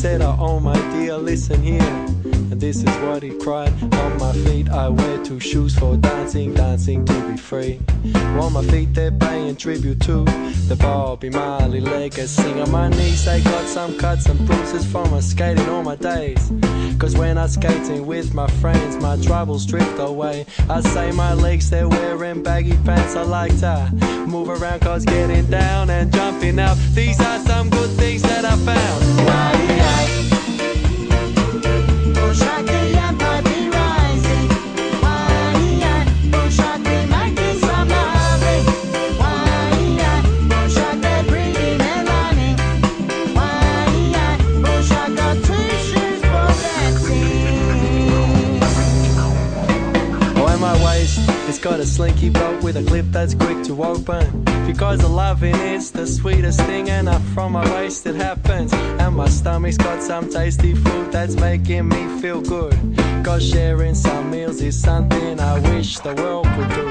said, oh my dear, listen here. And this is what he cried. On my feet I wear 2 shoes for dancing, dancing to be free. On my feet they're paying tribute to the Bobby Marley legacy. On my knees they got some cuts and bruises from my skating all my days. Cause when I'm skating with my friends, my troubles drift away. I say my legs, they're wearing baggy pants. I like to move around cause getting down and jumping up, these are some good things that I found. It's got a slinky bolt with a clip that's quick to open. Because the loving is the sweetest thing, and up from my waist it happens. And my stomach's got some tasty food that's making me feel good. Cause sharing some meals is something I wish the world could do.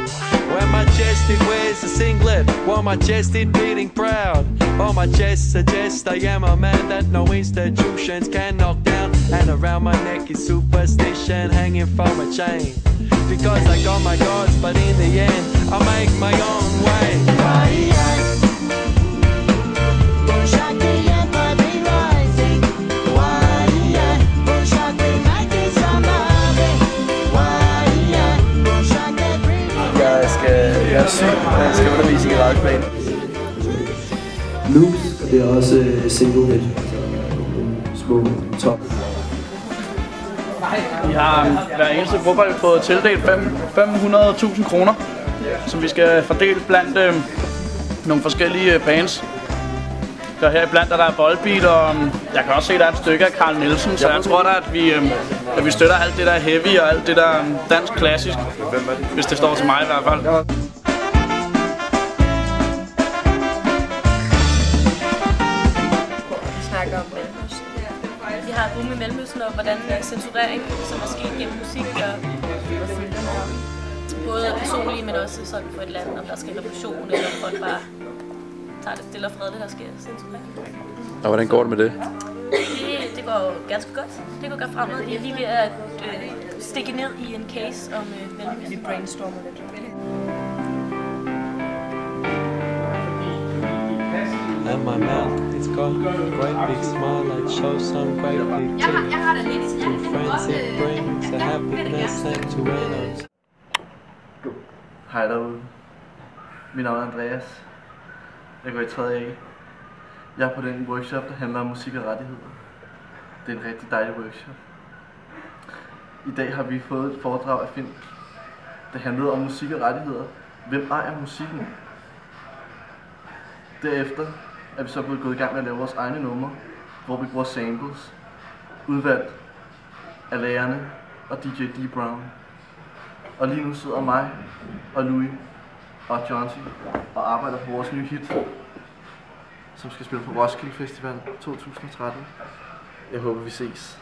When my chest it wears a singlet, while my chest it beating proud. On my chest suggests I am a man that no institutions can knock down. And around my neck is superstition hanging from a chain. Because I got my gods, but in the end I make my own way. Jeg er syg, og jeg skal undervise i radioplanen. Blues, det er også single hit. Små top. Vi har hver eneste gruppe fået tildelt 500.000 kroner, som vi skal fordele blandt nogle forskellige bands. Der her blandt er Volbeat, og jeg kan også se, at der er et stykke af Carl Nielsen, så jeg tror da, at vi støtter alt det der heavy og alt det der dansk klassisk, hvis det står til mig i hvert fald. Vi snakker om Mellemøsten. Vi har et rum i Mellemøsten om, hvordan censurering, som er sket gennem musik, og både personlige, men også sådan for et land, om der skal revolution, eller om folk bare tager det stille og fredeligt, der skal censurere. Og hvordan går det med det? Det går ganske godt. Det går godt fremad. Vi er lige ved at stikke ned i en case om Mellemøsten. Vi brainstormer lidt. And my mouth, it's got a great big smile that shows some great big teeth. To friends it brings a happiness and to others. Hej derude. Mit navn er Andreas. Jeg går i 3. A. Jeg er på den workshop, der handler om musik og rettigheder. Det er en rigtig dejlig workshop. I dag har vi fået et foredrag af Finn. Det handlede om musik og rettigheder. Hvem ejer musikken? Derefter er vi så blevet gået i gang med at lave vores egne numre, hvor vi bruger samples, udvalgt af lærerne og DJ D. Brown. Og lige nu sidder mig og Louis og Jonty og arbejder på vores nye hit, som skal spille på Roskilde Festival 2013. Jeg håber vi ses.